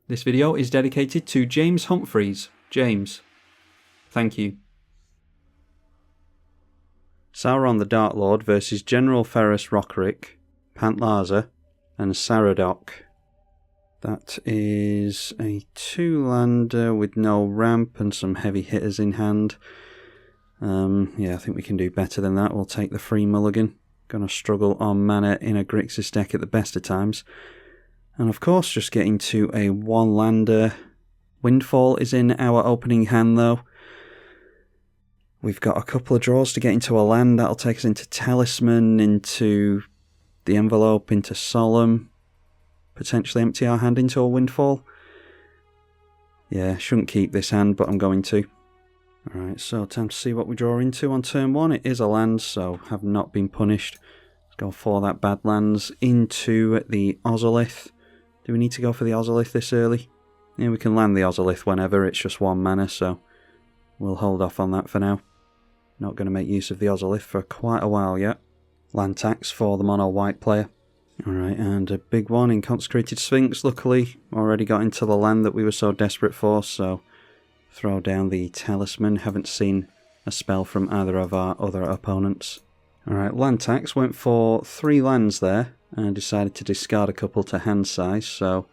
This video is dedicated to James Humphreys. James, thank you. Sauron the Dark Lord versus General Ferrus Rockrick, Pantlaza, and Saradoc. That is a 2-lander with no ramp and some heavy hitters in hand. Yeah, I think we can do better than that. We'll take the free mulligan. Gonna struggle on mana in a Grixis deck at the best of times. And of course, just getting to a 1-lander. Windfall is in our opening hand though. We've got a couple of draws to get into a land. That'll take us into Talisman, into the Envelope, into Solemn. Potentially empty our hand into a Windfall. Yeah, shouldn't keep this hand, but I'm going to. Alright, so time to see what we draw into on turn 1. It is a land, so have not been punished. Let's go for that Badlands into the Ozolith. Do we need to go for the Ozolith this early? Yeah, we can land the Ozolith whenever, it's just 1 mana, so we'll hold off on that for now. Not going to make use of the Ozolith for quite a while yet. Land tax for the mono white player. Alright, and a big one in Consecrated Sphinx, luckily. Already got into the land that we were so desperate for, so throw down the Talisman. Haven't seen a spell from either of our other opponents. Alright, land tax went for 3 lands there, and decided to discard a couple to hand size, so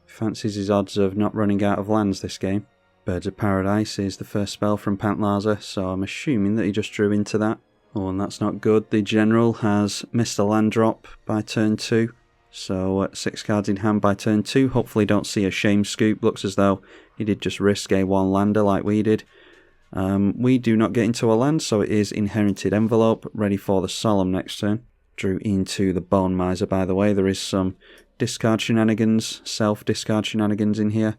fancies his odds of not running out of lands this game. Birds of Paradise is the first spell from Pantlaza, so I'm assuming that he just drew into that. Oh, and that's not good. The General has missed a land drop by turn 2, so 6 cards in hand by turn 2. Hopefully don't see a Shame Scoop. Looks as though he did just risk a 1-lander like we did. We do not get into a land, so it is Inherited Envelope, ready for the Solemn next turn. Drew into the Bone Miser, by the way. There is some discard shenanigans, self-discard shenanigans in here.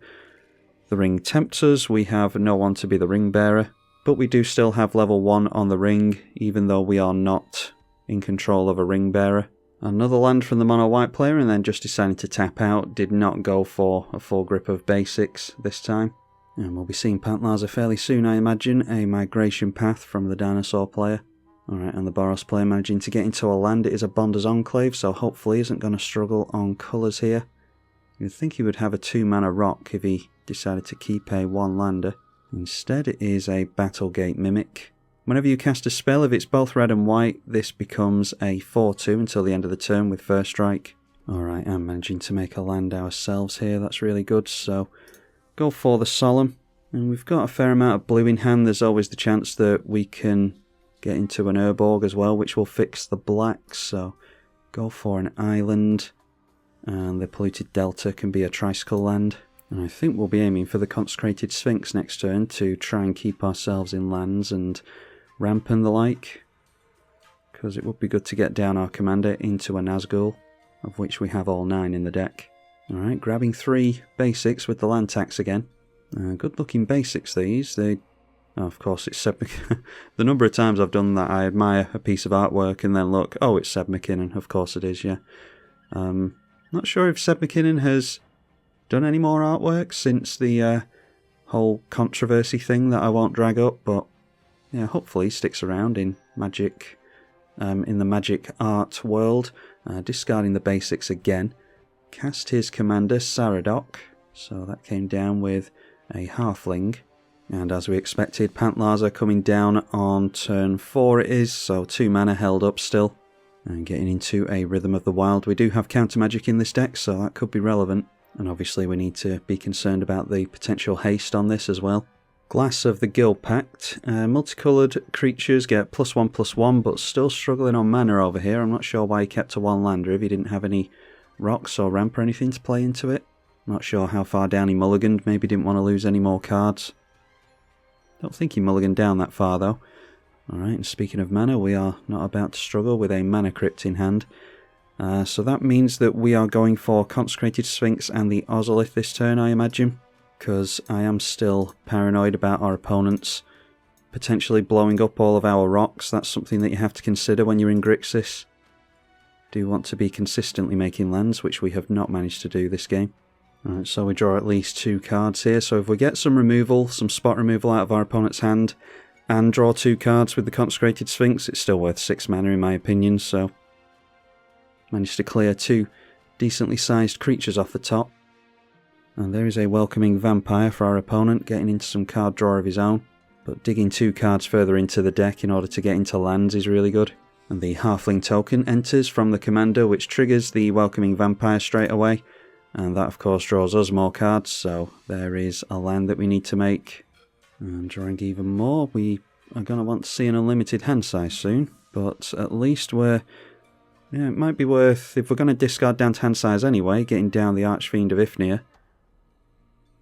The ring tempts us. We have no one to be the ring bearer, but we do still have level 1 on the ring, even though we are not in control of a ring bearer. Another land from the mono white player, and then just decided to tap out. Did not go for a full grip of basics this time. And we'll be seeing Pantlaza fairly soon, I imagine. A Migration Path from the Dinosaur player. Alright, and the Boros player managing to get into a land. It is a Bonder's Enclave, so hopefully isn't going to struggle on colours here. You'd think he would have a 2-mana rock if he decided to keep a 1-lander. Instead it is a Battlegate Mimic. Whenever you cast a spell, if it's both red and white, this becomes a 4-2 until the end of the turn with First Strike. Alright, I'm managing to make a land ourselves here, that's really good, so go for the Solemn. And we've got a fair amount of blue in hand. There's always the chance that we can get into an Urborg as well, which will fix the blacks, so go for an island. And the Polluted Delta can be a Tricycle land. And I think we'll be aiming for the Consecrated Sphinx next turn to try and keep ourselves in lands and ramp and the like. Because it would be good to get down our commander into a Nazgul, of which we have all 9 in the deck. Alright, grabbing 3 basics with the land tax again. Good looking basics these. Oh, of course it's Seb McKinnon. The number of times I've done that, I admire a piece of artwork and then look, oh, it's Seb McKinnon. Of course it is, yeah. Not sure if Seb McKinnon has done any more artwork since the whole controversy thing that I won't drag up, but yeah, hopefully he sticks around in Magic, in the Magic art world. Discarding the basics again. Cast his commander Saradoc, so that came down with a Halfling. And as we expected, Pantlaza coming down on turn 4 it is, so 2 mana held up still. And getting into a Rhythm of the Wild. We do have counter magic in this deck, so that could be relevant. And obviously we need to be concerned about the potential haste on this as well. Glass of the Guild Pact. Multicoloured creatures get +1/+1, but still struggling on mana over here. I'm not sure why he kept a 1-lander if he didn't have any rocks or ramp or anything to play into it. Not sure how far down he mulliganed, maybe didn't want to lose any more cards. Don't think he mulliganed down that far though. Alright, and speaking of mana, we are not about to struggle with a Mana Crypt in hand. So that means that we are going for Consecrated Sphinx and the Ozolith this turn, I imagine. Because I am still paranoid about our opponents potentially blowing up all of our rocks. That's something that you have to consider when you're in Grixis. Do want to be consistently making lands, which we have not managed to do this game. Alright, so we draw at least 2 cards here. So if we get some removal, some spot removal out of our opponent's hand, and draw 2 cards with the Consecrated Sphinx, it's still worth 6 mana in my opinion, so managed to clear 2 decently sized creatures off the top. And there is a welcoming vampire for our opponent, getting into some card draw of his own. But digging 2 cards further into the deck in order to get into lands is really good. And the halfling token enters from the commander, which triggers the welcoming vampire straight away. And that of course draws us more cards, so there is a land that we need to make. And drawing even more, we are going to want to see an unlimited hand size soon. But at least we're... yeah, it might be worth, if we're going to discard down to hand size anyway, getting down the Archfiend of Ifnir.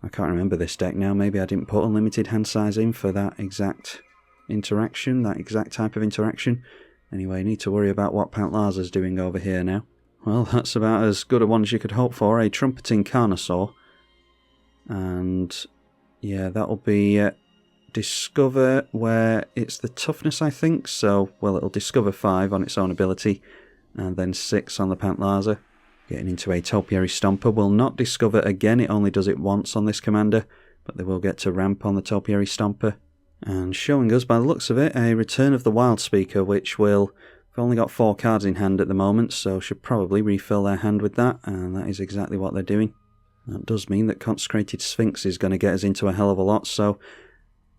I can't remember this deck now, maybe I didn't put unlimited hand size in for that exact interaction, that exact type of interaction. Anyway, need to worry about what Pantlaza's doing over here now. Well, that's about as good a one as you could hope for, a Trumpeting Carnosaur. And yeah, that'll be Discover, where it's the toughness, I think. So, well, it'll Discover 5 on its own ability, and then 6 on the Pantlaza. Getting into a Topiary Stomper will not Discover again, it only does it once on this commander, but they will get to ramp on the Topiary Stomper. And showing us, by the looks of it, a Return of the Wild Speaker, which will... they've only got 4 cards in hand at the moment, so should probably refill their hand with that, and that is exactly what they're doing. That does mean that Consecrated Sphinx is going to get us into a hell of a lot, so...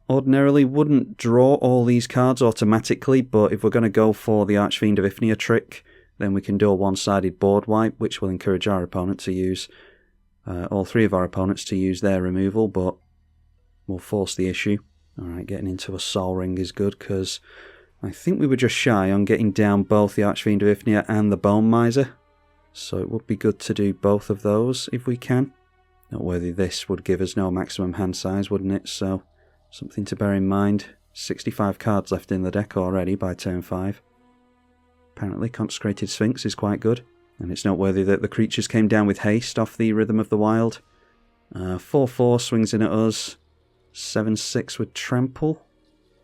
ordinarily wouldn't draw all these cards automatically, but if we're going to go for the Archfiend of Ifnir trick, then we can do a one-sided board wipe, which will encourage our opponent to use, all 3 of our opponents to use their removal, but we'll force the issue. Alright, getting into a Sol Ring is good, because I think we were just shy on getting down both the Archfiend of Ifnir and the Bone Miser, so it would be good to do both of those if we can. Noteworthy, this would give us no maximum hand size, wouldn't it? So, something to bear in mind. 65 cards left in the deck already by turn 5. Apparently Consecrated Sphinx is quite good. And it's noteworthy that the creatures came down with haste off the Rhythm of the Wild. 4-4 swings in at us. 7-6 with Trample.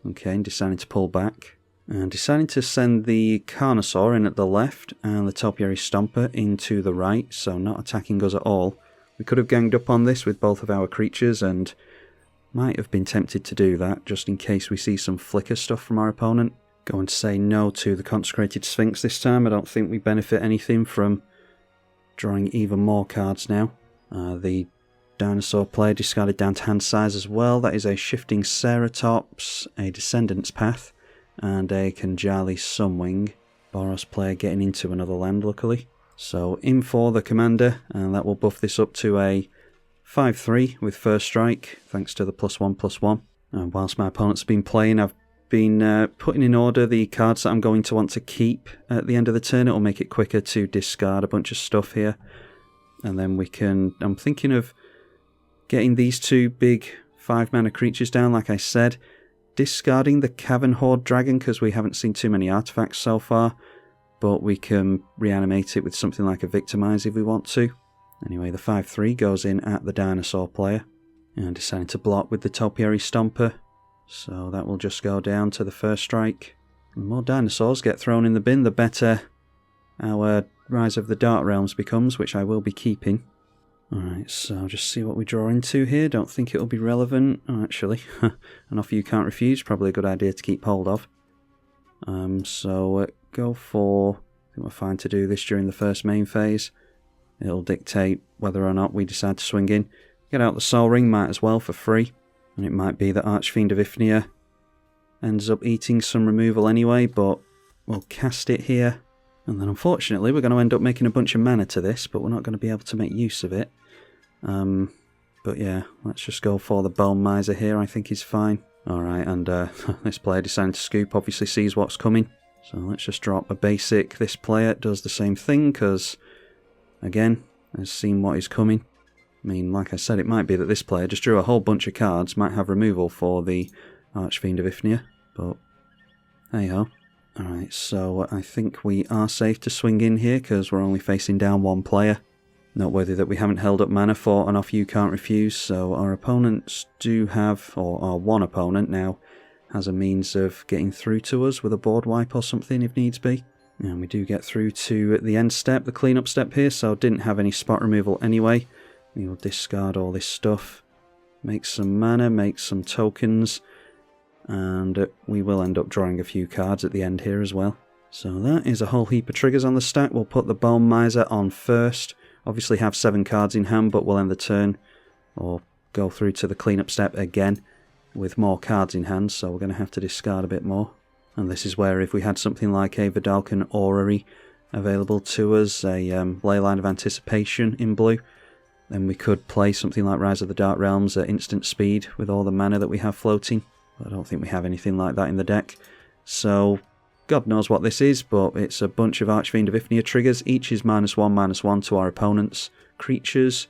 Okay, and deciding to pull back. And deciding to send the Carnosaur in at the left and the Topiary Stomper into the right, so not attacking us at all. We could have ganged up on this with both of our creatures and might have been tempted to do that, just in case we see some flicker stuff from our opponent. Going to say no to the Consecrated Sphinx this time. I don't think we benefit anything from drawing even more cards now. The Dinosaur player discarded down to hand size as well. That is a Shifting Ceratops, a Descendant's Path, and a Kanjali Sunwing. Boros player getting into another land, luckily. So in for the commander, and that will buff this up to a 5-3 with first strike, thanks to the +1/+1. And whilst my opponent's been playing, I've been putting in order the cards that I'm going to want to keep at the end of the turn. It will make it quicker to discard a bunch of stuff here. And then we can... I'm thinking of getting these 2 big 5-mana creatures down, like I said. Discarding the Cavern Horde Dragon, because we haven't seen too many artifacts so far. But we can reanimate it with something like a Victimize if we want to. Anyway, the 5-3 goes in at the Dinosaur player. And deciding to block with the Topiary Stomper. So that will just go down to the first strike. The more dinosaurs get thrown in the bin, the better our Rise of the Dark Realms becomes, which I will be keeping. Alright, so I'll just see what we draw into here. Don't think it'll be relevant. Oh, actually, an offer you can't refuse. Probably a good idea to keep hold of. So go for... I think we're fine to do this during the first main phase. It'll dictate whether or not we decide to swing in. Get out the Sol Ring, might as well, for free. And it might be that Archfiend of Ifnir ends up eating some removal anyway, but we'll cast it here. And then unfortunately we're going to end up making a bunch of mana to this, but we're not going to be able to make use of it. But yeah, let's just go for the Bone Miser here, I think is fine. Alright, and this player deciding to scoop obviously sees what's coming. So let's just drop a basic. This player does the same thing, because, again, has seen what is coming. I mean, like I said, it might be that this player just drew a whole bunch of cards, might have removal for the Archfiend of Ifnir, but hey-ho. Alright, so I think we are safe to swing in here, because we're only facing down 1 player. Noteworthy that we haven't held up mana for an offer you can't refuse, so our opponents do have, or our one opponent now, has a means of getting through to us with a board wipe or something if needs be. And we do get through to the end step, the cleanup step here, so didn't have any spot removal anyway. We will discard all this stuff, make some mana, make some tokens, and we will end up drawing a few cards at the end here as well. So that is a whole heap of triggers on the stack. We'll put the Bone Miser on first. Obviously have 7 cards in hand, but we'll end the turn or go through to the cleanup step again with more cards in hand, so we're going to have to discard a bit more. And this is where if we had something like a Vidalcan Orrery available to us, a Leyline of Anticipation in blue, then we could play something like Rise of the Dark Realms at instant speed with all the mana that we have floating. But I don't think we have anything like that in the deck. So, God knows what this is, but it's a bunch of Archfiend of Ifnir triggers. Each is -1/-1 to our opponent's creatures.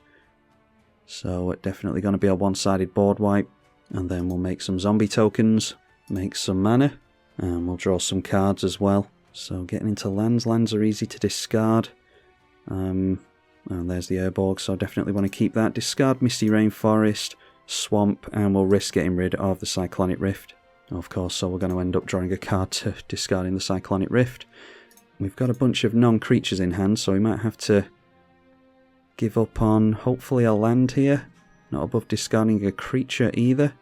So, it's definitely going to be a one-sided board wipe. And then we'll make some zombie tokens, make some mana, and we'll draw some cards as well. So, getting into lands. Lands are easy to discard. And there's the Urborg, so I definitely want to keep that. Discard Misty Rainforest, Swamp, and we'll risk getting rid of the Cyclonic Rift. Of course, so we're going to end up drawing a card to discarding the Cyclonic Rift. We've got a bunch of non-creatures in hand, so we might have to give up on, hopefully, a land here. Not above discarding a creature either.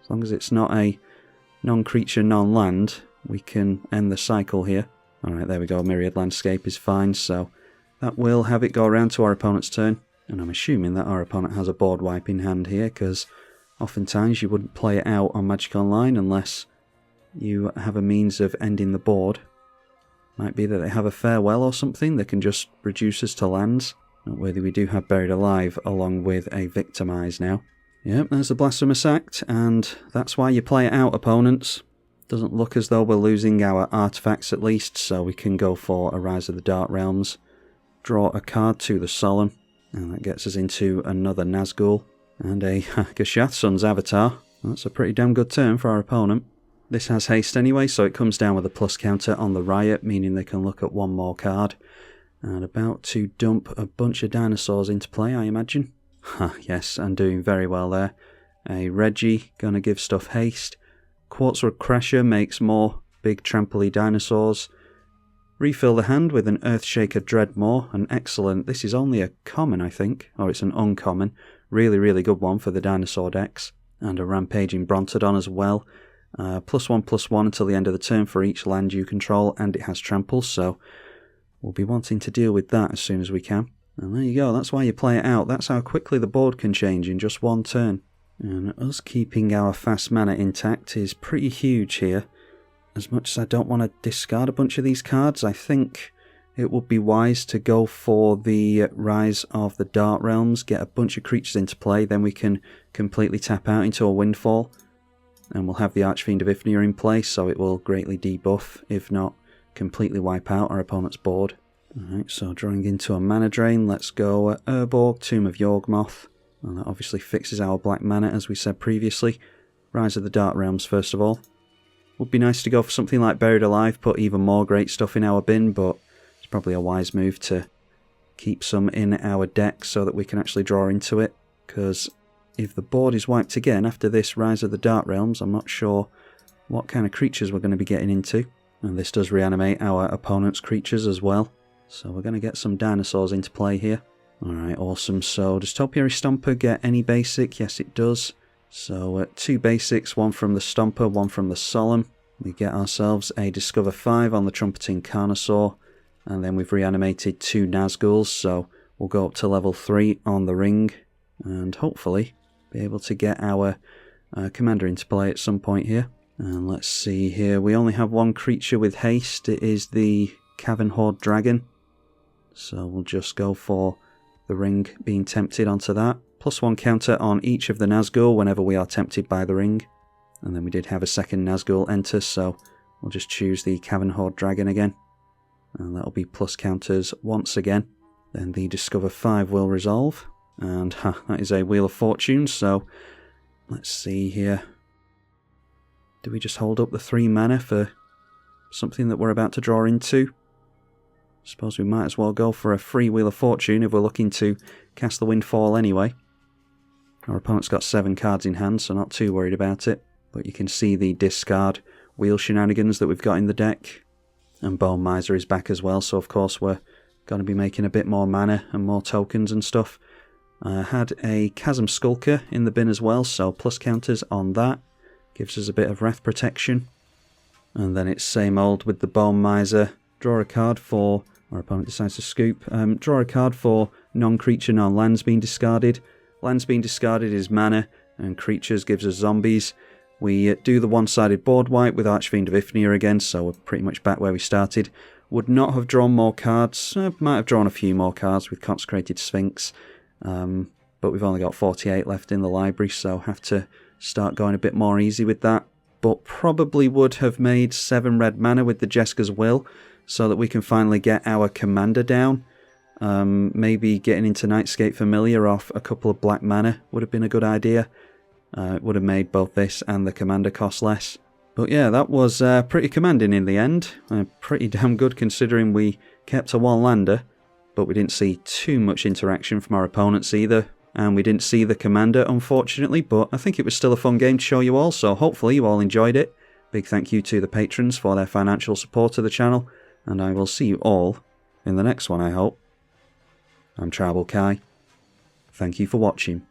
As long as it's not a non-creature, non-land, we can end the cycle here. Alright, there we go, Myriad Landscape is fine, so that will have it go around to our opponent's turn. And I'm assuming that our opponent has a board wipe in hand here, because oftentimes you wouldn't play it out on Magic Online unless you have a means of ending the board. Might be that they have a farewell or something that can just reduce us to lands. Noteworthy we do have Buried Alive along with a Victimize now. Yep, there's the Blasphemous Act, and that's why you play it out, opponents. Doesn't look as though we're losing our artifacts at least, so we can go for a Rise of the Dark Realms. Draw a card to the Solemn, and that gets us into another Nazgul and a Gashath Sun's Avatar. That's a pretty damn good turn for our opponent. This has haste anyway, so it comes down with a plus counter on the Riot, meaning they can look at one more card. And about to dump a bunch of dinosaurs into play, I imagine. Yes, and doing very well there. A Reggie, gonna give stuff haste. Quartzwood Crasher makes more big trampoly dinosaurs. Refill the hand with an Earthshaker Dreadmaw, an excellent, this is only a common I think, or it's an uncommon, really good one for the dinosaur decks, and a Rampaging Brontodon as well. +1/+1 until the end of the turn for each land you control, and it has trample, so we'll be wanting to deal with that as soon as we can. And there you go, that's why you play it out, that's how quickly the board can change in just one turn. And us keeping our fast mana intact is pretty huge here. As much as I don't want to discard a bunch of these cards, I think it would be wise to go for the Rise of the Dark Realms, get a bunch of creatures into play, then we can completely tap out into a Windfall. And we'll have the Archfiend of Ifnir in place, so it will greatly debuff, if not completely wipe out our opponent's board. Alright, so drawing into a mana drain, let's go Urborg, Tomb of Yawgmoth. And that obviously fixes our black mana, as we said previously. Rise of the Dark Realms first of all. Would be nice to go for something like Buried Alive, put even more great stuff in our bin, but it's probably a wise move to keep some in our deck so that we can actually draw into it, because if the board is wiped again after this Rise of the Dark Realms, I'm not sure what kind of creatures we're going to be getting into. And this does reanimate our opponent's creatures as well, so we're going to get some dinosaurs into play here. Alright, awesome. So does Topiary Stomper get any basic? Yes, it does. So 2 basics, one from the Stomper, one from the Solemn. We get ourselves a Discover 5 on the Trumpeting Carnosaur, and then we've reanimated 2 Nazguls, so we'll go up to level 3 on the ring, and hopefully be able to get our commander into play at some point here. And let's see here, we only have one creature with haste, it is the Cavern Horde Dragon. So we'll just go for the ring being tempted onto that. +1 counter on each of the Nazgul whenever we are tempted by the ring. And then we did have a second Nazgul enter, so we'll just choose the Cavern Horde Dragon again. And that'll be plus counters once again. Then the Discover 5 will resolve. And that is a Wheel of Fortune, so let's see here. Do we just hold up the 3 mana for something that we're about to draw into? Suppose we might as well go for a free Wheel of Fortune if we're looking to cast the Windfall anyway. Our opponent's got 7 cards in hand, so not too worried about it. But you can see the discard wheel shenanigans that we've got in the deck. And Bone Miser is back as well, so of course we're going to be making a bit more mana and more tokens and stuff. I had a Chasm Skulker in the bin as well, so plus counters on that. Gives us a bit of Wrath protection. And then it's same old with the Bone Miser. Draw a card for... Our opponent decides to scoop. Draw a card for non-creature, non-lands being discarded. lands being discarded is mana, and creatures gives us zombies. We do the one-sided board wipe with Archfiend of Ifnir again, so we're pretty much back where we started. Would not have drawn more cards, might have drawn a few more cards with Consecrated Sphinx, but we've only got 48 left in the library, so have to start going a bit more easy with that. But probably would have made 7 red mana with the Jeska's Will, so that we can finally get our commander down. Maybe getting into Nightscape Familiar off a couple of black mana would have been a good idea. It would have made both this and the commander cost less. But yeah, that was pretty commanding in the end. Pretty damn good considering we kept a one-lander, but we didn't see too much interaction from our opponents either. And we didn't see the commander, unfortunately, but I think it was still a fun game to show you all, so hopefully you all enjoyed it. Big thank you to the patrons for their financial support of the channel, and I will see you all in the next one, I hope. I'm tribalkai. Thank you for watching.